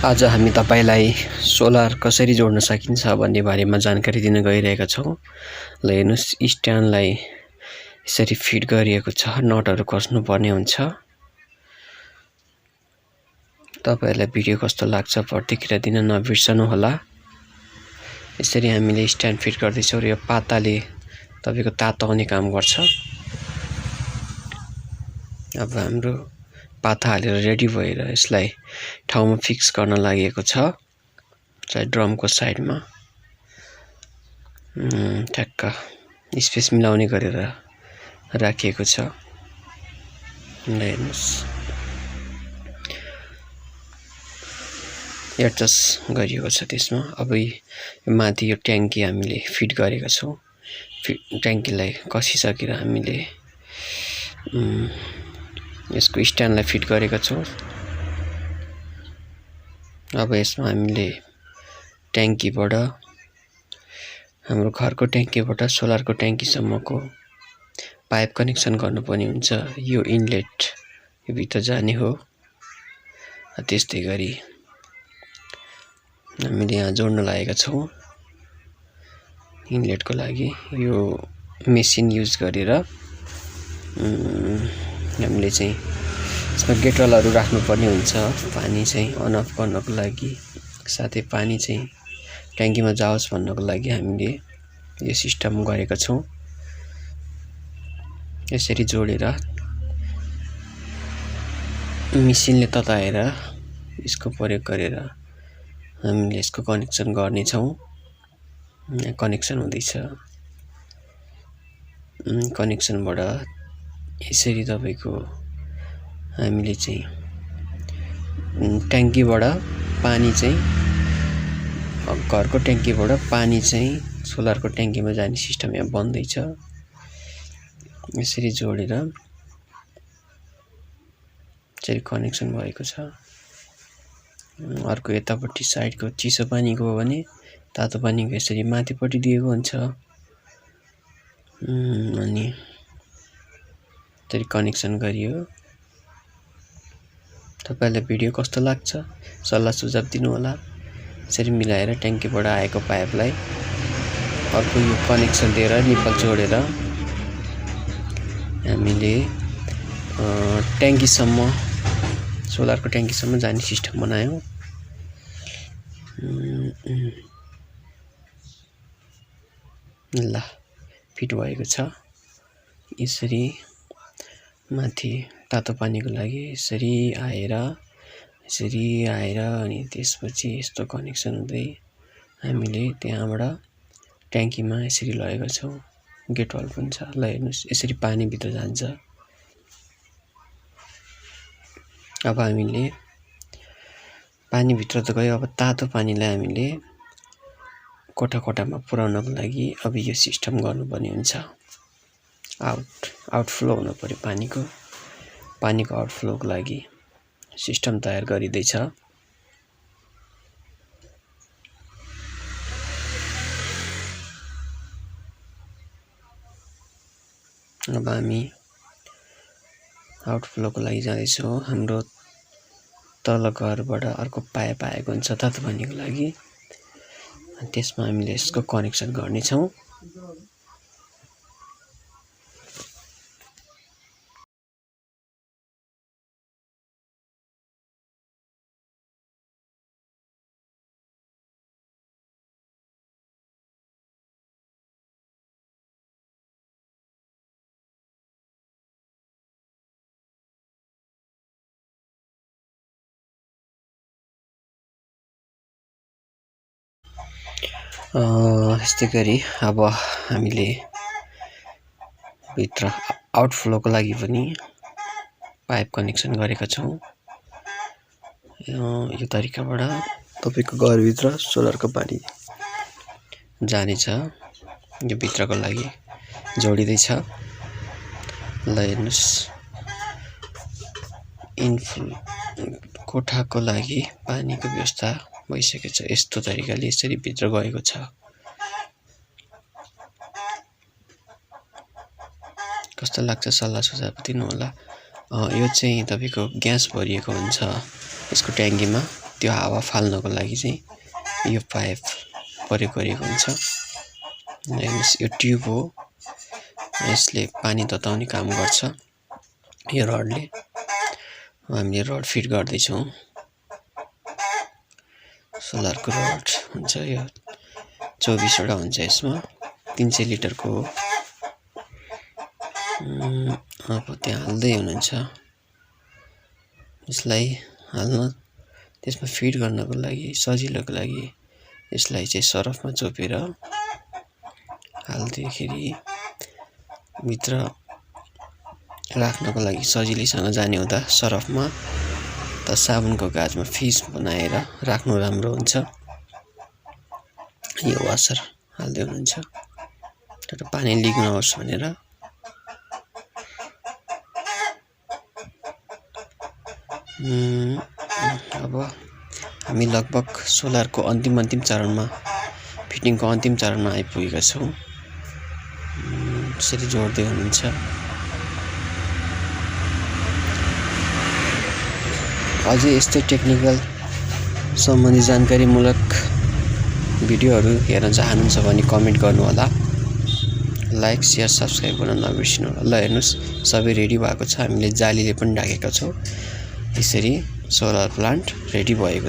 आज हामी तपाईलाई सोलर कसरी जोड्न सकिन्छ भन्ने बारेमा जानकारी दिन गइरहेका छौं। ल हेर्नुस्, स्ट्यान्डलाई यसरी फिट गरिएको छ, नटहरु कस्नु पर्ने हुन्छ। तपाईहरुलाई भिडियो कस्तो लाग्छ प्रतिक्रिया दिन नबिर्सनु होला। यसरी हामीले स्ट्यान्ड फिट गर्दै छौं र यो पाताले तपाईको तातो आउने काम गर्छ। अब हाम्रो पाता हालेर रेडी भएर यसलाई ठाउँमा फिक्स गर्न लागेको छ। चाहिँ ड्रमको साइडमा ठ्याक्क स्पेस मिलाउने गरेर राखिएको छ। हेर्नुस्, एडजस्ट गरिएको छ त्यसमा। अब माथि यो ट्याङ्की हामीले फिट गरेका छौं। ट्याङ्कीलाई कसिसकेर हामीले यसको स्ट्यान्डलाई फिट गरेका छौं। अब यसमा हामीले ट्याङ्कीबाट हाम्रो घरको ट्याङ्कीबाट सोलरको ट्याङ्कीसम्मको पाइप कनेक्सन गर्नुपर्ने हुन्छ। यो इनलेट यो भित्र जाने हो। त्यस्तै गरी हामीले यहाँ जोड्न लागेका छौं। इनलेटको लागि यो मेसिन युज गरेर हामीले चाहिँ यसमा गेटवालहरु राख्नुपर्ने हुन्छ। पानी चाहिँ अन अफ गर्नको लागि, साथै पानी चाहिँ ट्याङ्कीमा जाओस् भन्नको लागि हामीले यो सिस्टम गरेका छौं। यसरी जोडेर मेसिनले तताएर यसको प्रयोग गरेर हामीले यसको कनेक्सन गर्ने छौं। कनेक्सन हुँदैछ। कनेक्सनबाट यसरी तपाईको हामीले चाहिँ ट्याङ्कीबाट पानी चाहिँ घरको ट्याङ्कीबाट पानी चाहिँ सोलरको ट्याङ्कीमा जाने सिस्टम यहाँ बन्दैछ। यसरी जोडेर चाहिँ कनेक्सन भएको छ। अर्को यतापट्टि साइडको चिसो पानीको हो भने तातो पानीको यसरी माथिपट्टि दिएको हुन्छ। अनि त्यसरी कनेक्सन गरियो। तपाईलाई भिडियो कस्तो लाग्छ सल्लाह सुझाव दिनु होला। यसरी मिलाएर ट्याङ्कीबाट आएको पाइपलाई अर्को यो कनेक्सन दिएर निप्पल जोडेर हामीले ट्याङ्कीसम्म सोलरको ट्याङ्कीसम्म जाने सिस्टम बनायौं। ल फिट भएको छ। यसरी माथि तातो पानीको लागि यसरी आएर अनि त्यसपछि यस्तो कनेक्सन हुँदै हामीले त्यहाँबाट ट्याङ्कीमा यसरी लगेका छौं। गेटवाल पनि छ। ल हेर्नुस्, यसरी पानी भित्र जान्छ। अब हामीले पानी भित्र त गयो। अब तातो पानीलाई हामीले कोठामा पुर्याउनको लागि अब यो सिस्टम गर्नुपर्ने हुन्छ। आउटफ्लो हुनु पर्यो पानीको आउटफ्लोको लागि सिस्टम तयार गरिदैछ। अब हामी आउटफ्लोको लागि जाँदैछौँ। हाम्रो तल घरबाट अर्को पाइप आएको हुन्छ तातो पानीको लागि। त्यसमा हामीले यसको कनेक्सन गर्ने छौं। यस्तै गरी अब हामीले भित्र आउटफ्लोको लागि पनि पाइप कनेक्सन गरेका छौं। यो तरिकाबाट तपाईको घरभित्र सोलरको पानी जानेछ। यो भित्रको लागि जोडिदैछ। ल हेर्नुस्, कोठाको लागि पानीको व्यवस्था भइसकेको छ। यस्तो तरिकाले यसरी भित्र गएको छ। कस्तो लाग्छ सल्लाह सुझाव दिनु होला। यो चाहिँ तपाईको ग्यास भरिएको हुन्छ यसको ट्याङ्कीमा। त्यो हावा फाल्नको लागि चाहिँ यो पाइप प्रयोग गरिएको हुन्छ। हेर्नुस् यो ट्युब हो, यसले पानी तताउने काम गर्छ। यो रडले हामीले रड फिट गर्दैछौँ। सोलरको रड हुन्छ, यो 24 वटा हुन्छ। यसमा 300 लिटरको हो। अब त्यहाँ हाल्दै हुनुहुन्छ। यसलाई हाल्न, त्यसमा फिट गर्नको लागि सजिलोको लागि यसलाई चाहिँ सरफमा चोपेर हाल्दाखेरि भित्र राख्नको लागि सजिलैसँग जाने हुँदा सरफमा त साबुनको गाजमा फिस बनाएर राख्नु राम्रो हुन्छ। यो वासर हाल्दै हुनुहुन्छ तर पानी लिक नहोस् भनेर। अब हामी लगभग सोलरको अन्तिम चरणमा, फिटिङको अन्तिम चरणमा आइपुगेका छौँ। यसरी जोड्दै हुनुहुन्छ। अझै यस्तै टेक्निकल सम्बन्धी जानकारीमूलक भिडियोहरू हेर्न चाहनुहुन्छ भने कमेन्ट गर्नुहोला। लाइक शेयर सब्सक्राइब गर्न नबिर्सिनु होला। ल हेर्नुहोस् सबै रेडी भएको छ। हामीले जालीले पनि ढाकेका छौँ। यसरी सोलर प्लान्ट रेडी भएको छ।